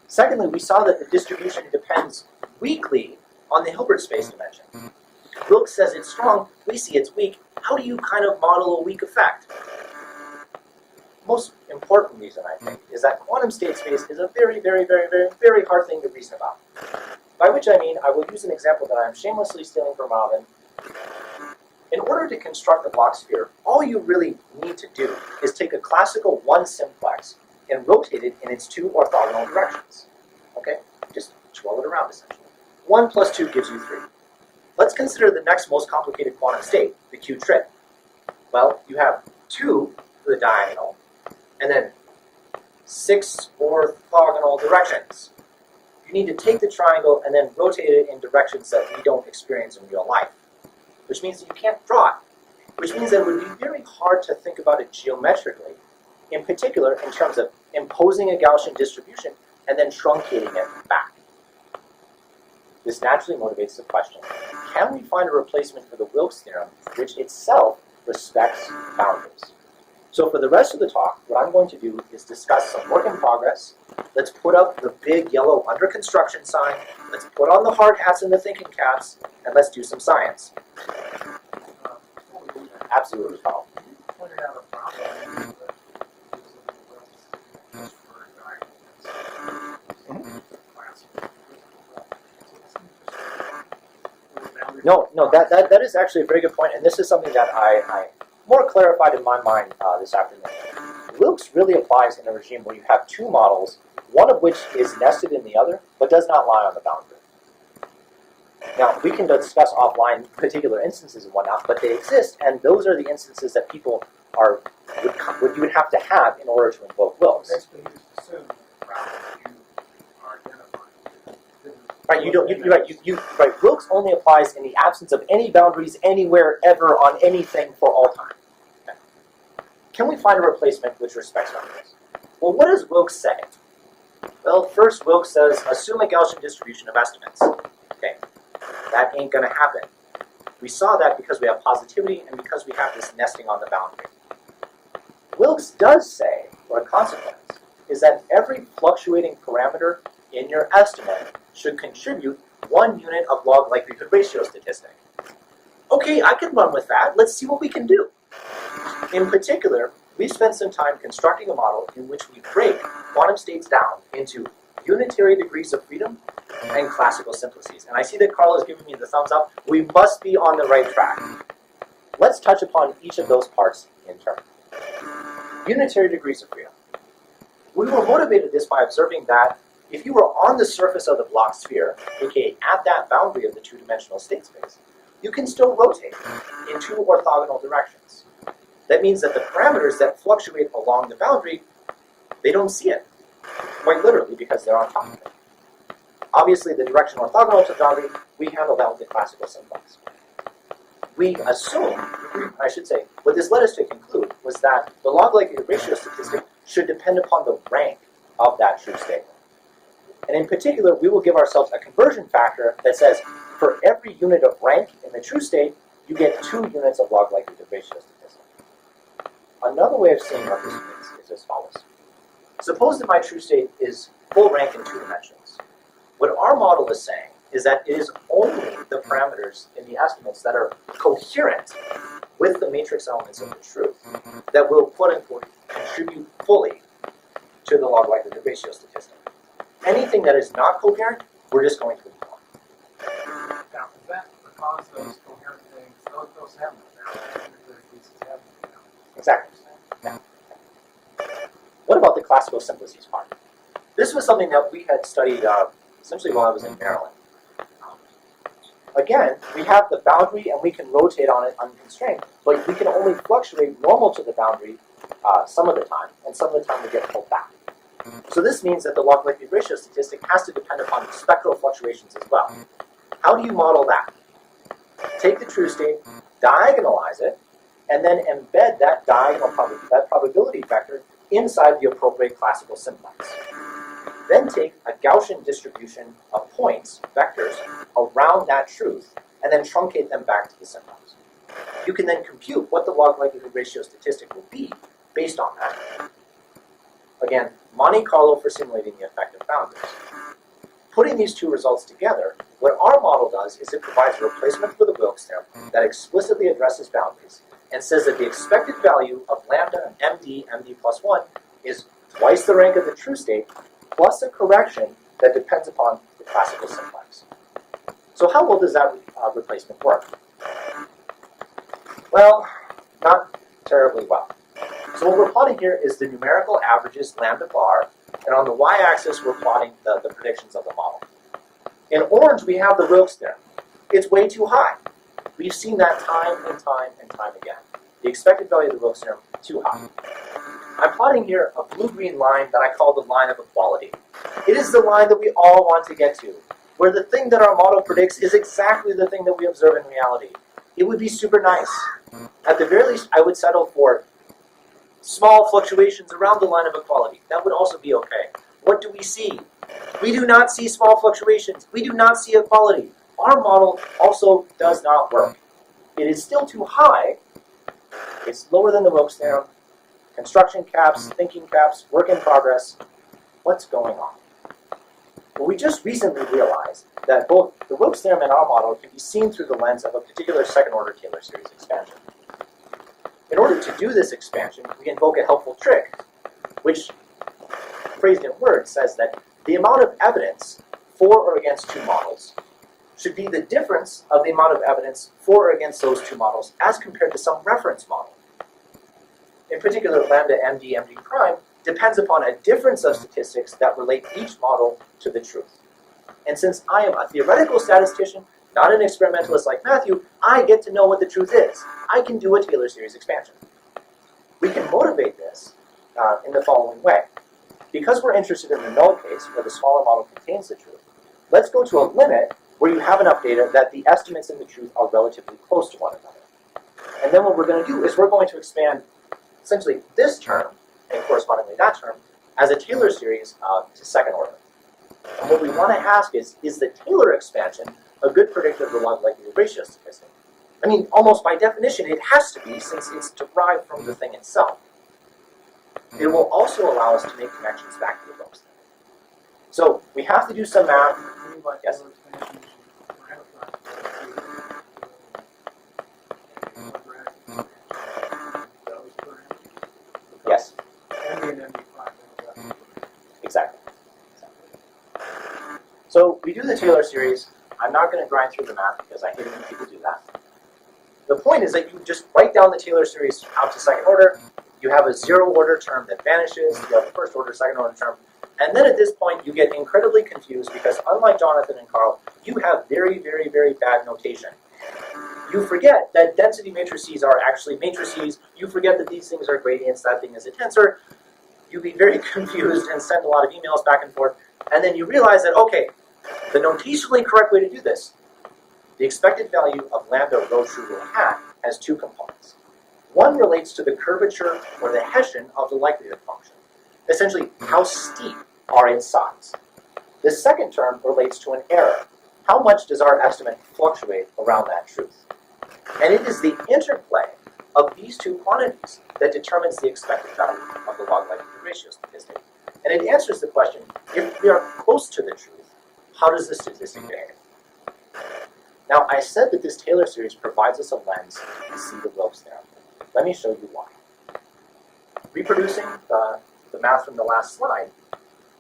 Secondly, we saw that the distribution depends weakly on the Hilbert space dimension. Wilks says it's strong, we see it's weak. How do you kind of model a weak effect? Most important reason, I think, is that quantum state space is a very, very, very, very, very hard thing to reason about. By which I mean, I will use an example that I'm shamelessly stealing from Alvin. In order to construct a block sphere, all you really need to do is take a classical 1 simplex and rotate it in its 2 orthogonal directions. Okay? Just twirl it around, essentially. 1 plus 2 gives you 3. Let's consider the next most complicated quantum state, the Q trig. Well, you have 2 for the diagonal, and then 6 orthogonal directions. You need to take the triangle and then rotate it in directions that we don't experience in real life, which means that you can't draw it, which means that it would be very hard to think about it geometrically, in particular in terms of imposing a Gaussian distribution and then truncating it back. This naturally motivates the question, can we find a replacement for the Wilks theorem which itself respects boundaries? So for the rest of the talk, what I'm going to do is discuss some work in progress. Let's put up the big yellow under construction sign. Let's put on the hard hats and the thinking caps, and let's do some science. Absolutely, Carl. pointed out a problem No, that is actually a very good point, and this is something that I more clarified in my mind this afternoon. Wilks really applies in a regime where you have 2 models, one of which is nested in the other, but does not lie on the boundary. Now, we can discuss offline particular instances and whatnot, but they exist, and those are the instances that people you would have to have in order to invoke Wilks. basically you just assume that the problem you are identifying. Right, right. Wilks only applies in the absence of any boundaries anywhere, ever, on anything for all time. Okay. Can we find a replacement which respects boundaries? Well, what does Wilks say? Well, first Wilks says, assume a Gaussian distribution of estimates. Okay, that ain't gonna happen. We saw that because we have positivity and because we have this nesting on the boundary. Wilks does say, or a consequence, is that every fluctuating parameter in your estimate should contribute 1 unit of log likelihood ratio statistic. Okay, I can run with that. Let's see what we can do. In particular, we spent some time constructing a model in which we break quantum states down into unitary degrees of freedom and classical simplices. And I see that Carl is giving me the thumbs up. We must be on the right track. Let's touch upon each of those parts in turn. Unitary degrees of freedom. We were motivated this by observing that if you were on the surface of the block sphere, aka at that boundary of the 2-dimensional state space, you can still rotate in two orthogonal directions. That means that the parameters that fluctuate along the boundary, they don't see it, quite literally, because they're on top of it. Obviously, the direction orthogonal to the boundary, we handle that with the classical simplex. We assume, I should say, what this led us to conclude was that the log likelihood ratio statistic should depend upon the rank of that true state. And in particular, we will give ourselves a conversion factor that says for every unit of rank in the true state, you get 2 units of log likelihood ratio statistic. Another way of seeing what this means is as follows. Suppose that my true state is full rank in 2 dimensions. What our model is saying is that it is only the parameters in the estimates that are coherent with the matrix elements of the truth that will, quote-unquote, contribute fully to the log likelihood ratio statistic. Anything that is not coherent, we're just going to ignore. Now, is that because those coherent things, those have no bounds, pieces have no bounds? Exactly. Yeah. What about the classical simplices part? This was something that we had studied essentially while I was in Maryland. Again, we have the boundary and we can rotate on it unconstrained, but we can only fluctuate normal to the boundary some of the time, and some of the time we get pulled back. So this means that the log likelihood ratio statistic has to depend upon spectral fluctuations as well. How do you model that? Take the true state, diagonalize it, and then embed that that probability vector inside the appropriate classical simplex. Then take a Gaussian distribution of points, vectors, around that truth, and then truncate them back to the simplex. You can then compute what the log likelihood ratio statistic will be based on that. Again, Monte Carlo for simulating the effect of boundaries. Putting these two results together, what our model does is it provides a replacement for the Wilks theorem that explicitly addresses boundaries and says that the expected value of lambda md plus 1 is twice the rank of the true state plus a correction that depends upon the classical simplex. So how well does that replacement work? Well, not terribly well. So what we're plotting here is the numerical averages lambda bar, and on the y-axis we're plotting the predictions of the model. In orange we have the Wilks theorem. It's way too high. We've seen that time and time and time again. The expected value of the Wilks theorem, too high. I'm plotting here a blue-green line that I call the line of equality. It is the line that we all want to get to, where the thing that our model predicts is exactly the thing that we observe in reality. It would be super nice. At the very least, I would settle for small fluctuations around the line of equality. That would also be okay. What do we see? We do not see small fluctuations. We do not see equality. Our model also does not work. It is still too high. It's lower than the Wilks theorem. Construction caps, thinking caps, work in progress. What's going on? Well, we just recently realized that both the Wilks theorem and our model can be seen through the lens of a particular second-order Taylor series expansion. In order to do this expansion, we invoke a helpful trick, which, phrased in words, says that the amount of evidence for or against two models should be the difference of the amount of evidence for or against those two models as compared to some reference model. In particular, lambda md prime depends upon a difference of statistics that relate each model to the truth. And since I am a theoretical statistician, not an experimentalist like Matthew, I get to know what the truth is. I can do a Taylor series expansion. We can motivate this in the following way. Because we're interested in the null case, where the smaller model contains the truth, let's go to a limit where you have enough data that the estimates in the truth are relatively close to one another. And then what we're going to do is we're going to expand essentially this term, and correspondingly that term, as a Taylor series to second order. And what we want to ask is the Taylor expansion a good predictor of the log likelihood ratio statistic? I mean, almost by definition, it has to be, since it's derived from the thing itself. It will also allow us to make connections back to the Wilks theorem. So we have to do some math. Yes? Yes. Exactly. So we do the Taylor series. I'm not going to grind through the math because I hate it when people do that. The point is that you just write down the Taylor series out to second order. You have a zero order term that vanishes. You have a first order, second order term. And then at this point, you get incredibly confused because unlike Jonathan and Carl, you have very, very, very bad notation. you forget that density matrices are actually matrices. You forget that these things are gradients, that thing is a tensor. You be very confused and send a lot of emails back and forth. And then you realize that, okay, the notationally correct way to do this, the expected value of lambda rho true rho hat has two components. One relates to the curvature or the Hessian of the likelihood function. Essentially, how steep are its sides. The second term relates to an error. How much does our estimate fluctuate around that truth? And it is the interplay of these two quantities that determines the expected value of the log likelihood ratio statistic. And it answers the question, if we are close to the truth, how does the statistic behave? Now, I said that this Taylor series provides us a lens to see the Wilks theorem. Let me show you why. Reproducing the math from the last slide,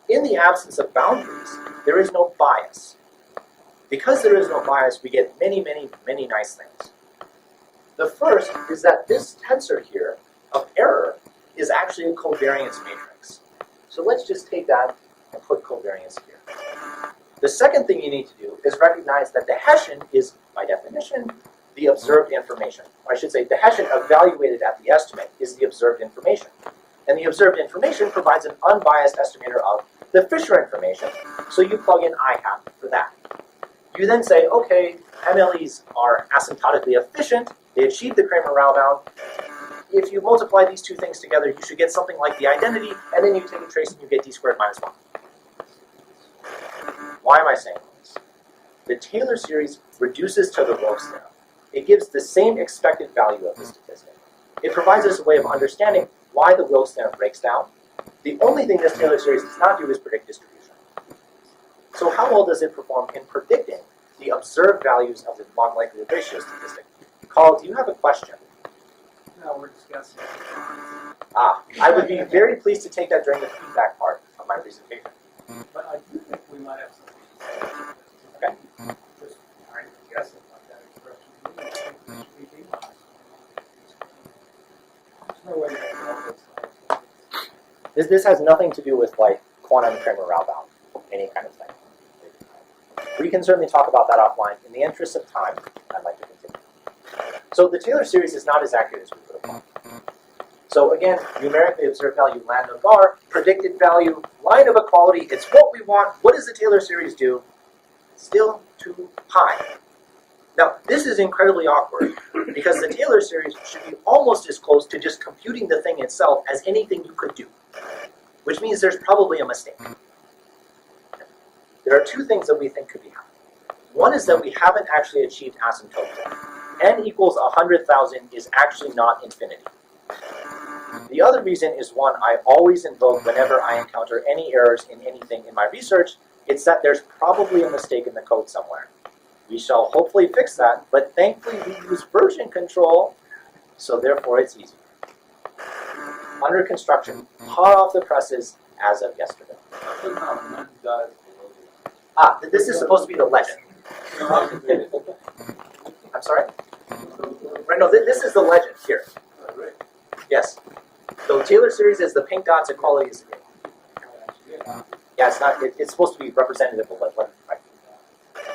in the absence of boundaries, there is no bias. Because there is no bias, we get many, many, many nice things. The first is that this tensor here of error is actually a covariance matrix. So let's just take that and put covariance here. The second thing you need to do is recognize that the Hessian is, by definition, the observed information. Or I should say, the Hessian evaluated at the estimate is the observed information. And the observed information provides an unbiased estimator of the Fisher information, so you plug in I hat for that. You then say, okay, MLEs are asymptotically efficient, they achieve the Kramer-Rao bound. If you multiply these two things together, you should get something like the identity, and then you take a trace and you get d squared minus 1. Why am I saying this? The Taylor series reduces to the Wilks theorem. It gives the same expected value of the statistic. It provides us a way of understanding why the Wilks theorem breaks down. The only thing this Taylor series does not do is predict distribution. So how well does it perform in predicting the observed values of the log likelihood ratio statistic? Carl, do you have a question? No, we're discussing. I would be very pleased to take that during the feedback part of my presentation. But I do think we might have something. Okay. Just, I'm guessing like that expression. We don't think it should be demonized. There's no way to make all this. This has nothing to do with like quantum Kramer-Rao bound, any kind of thing. We can certainly talk about that offline. In the interest of time, I'd like to continue. So the Taylor series is not as accurate as we would have thought. So again, numerically observed value lambda bar, predicted value, line of equality, it's what we want. What does the Taylor series do? Still too high. Now, this is incredibly awkward because the Taylor series should be almost as close to just computing the thing itself as anything you could do, which means there's probably a mistake. There are two things that we think could be happening. One is that we haven't actually achieved asymptote. N equals 100,000 is actually not infinity. The other reason is one I always invoke whenever I encounter any errors in anything in my research. It's that there's probably a mistake in the code somewhere. We shall hopefully fix that, but thankfully we use version control, so therefore it's easy. Under construction, hot off the presses as of yesterday. This is supposed to be the legend. I'm sorry? Right, no, this is the legend here. Yes. So Taylor series is the pink dots, equality is the game. Yeah, it's not. It's supposed to be representative of what, right?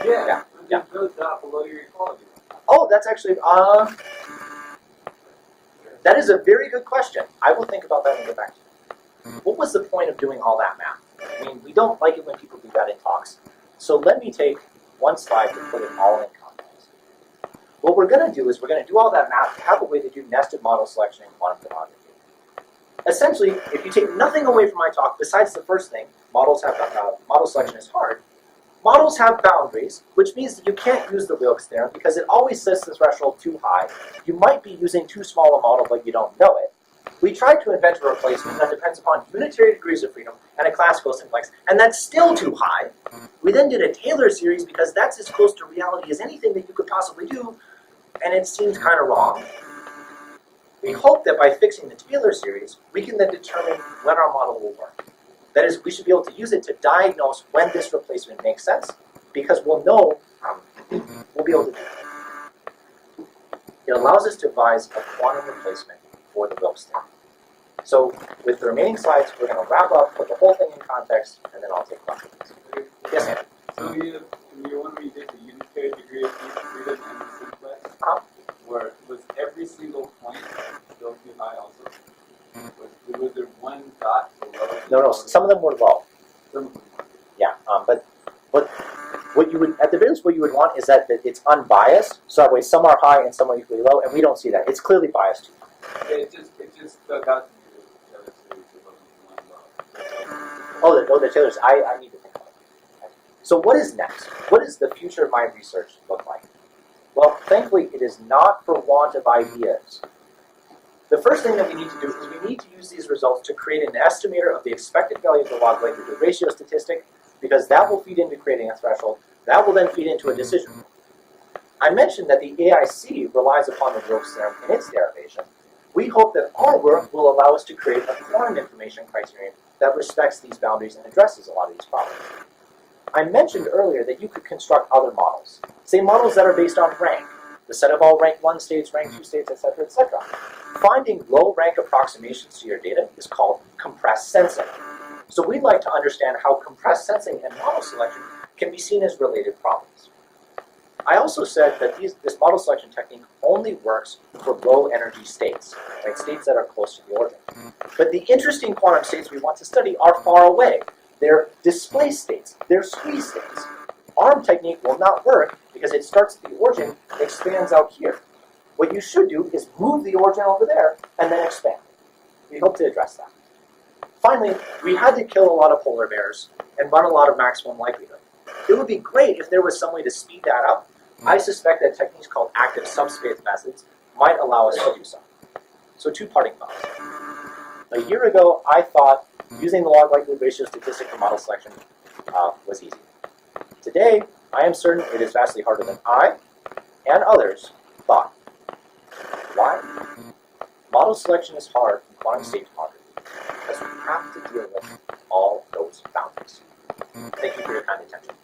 Yeah. Yeah. Goes down below your equality. Oh, that's actually that is a very good question. I will think about that and get back to you. What was the point of doing all that math? I mean, we don't like it when people do that in talks. So let me take one slide to put it all in context. What we're going to do is we're going to do all that math to have a way to do nested model selection in quantum tomography. Essentially, if you take nothing away from my talk besides the first thing, model selection is hard. Models have boundaries, which means that you can't use the Wilks theorem because it always sets the threshold too high. You might be using too small a model, but you don't know it. We tried to invent a replacement that depends upon unitary degrees of freedom and a classical simplex, and that's still too high. We then did a Taylor series because that's as close to reality as anything that you could possibly do, and it seems kind of wrong. We hope that by fixing the Taylor series, we can then determine when our model will work. That is, we should be able to use it to diagnose when this replacement makes sense, because we'll know, we'll be able to do it. It allows us to devise a quantum replacement for the Wilks theorem. So, with the remaining slides, we're going to wrap up, put the whole thing in context, and then I'll take questions. Yes, Andy? So you want me to take the unitary degree of freedom and the simplex? was every single point still too high also? Was there one dot below? No, some of them were low. Yeah, but what you would, at the very least, what you would want is that it's unbiased, so that way some are high and some are equally low, and we don't see that. It's clearly biased. It just stuck out to me that the other two wasn't one low. The Taylors, I need to think about it. So what is next? What does the future of my research look like? Well, thankfully, it is not for want of ideas. The first thing that we need to do is we need to use these results to create an estimator of the expected value of the log likelihood ratio statistic, because that will feed into creating a threshold. That will then feed into a decision. I mentioned that the AIC relies upon the Wilks Theorem in its derivation. We hope that our work will allow us to create a quantum information criterion that respects these boundaries and addresses a lot of these problems. I mentioned earlier that you could construct other models, say models that are based on rank, the set of all rank 1 states, rank 2 states, etc., etc. Finding low rank approximations to your data is called compressed sensing. So we'd like to understand how compressed sensing and model selection can be seen as related problems. I also said that this model selection technique only works for low energy states, like states that are close to the origin. But the interesting quantum states we want to study are far away. They're displaced states, they're squeeze states. ARM technique will not work because it starts at the origin and expands out here. What you should do is move the origin over there and then expand. We hope to address that. Finally, we had to kill a lot of polar bears and run a lot of maximum likelihood. It would be great if there was some way to speed that up. I suspect that techniques called active subspace methods might allow us to do so. So 2 parting thoughts. A year ago, I thought using the log likelihood ratio statistic for model selection was easy. Today, I am certain it is vastly harder than I and others thought. Why? Model selection is hard in quantum state tomography because we have to deal with all those boundaries. Thank you for your kind attention.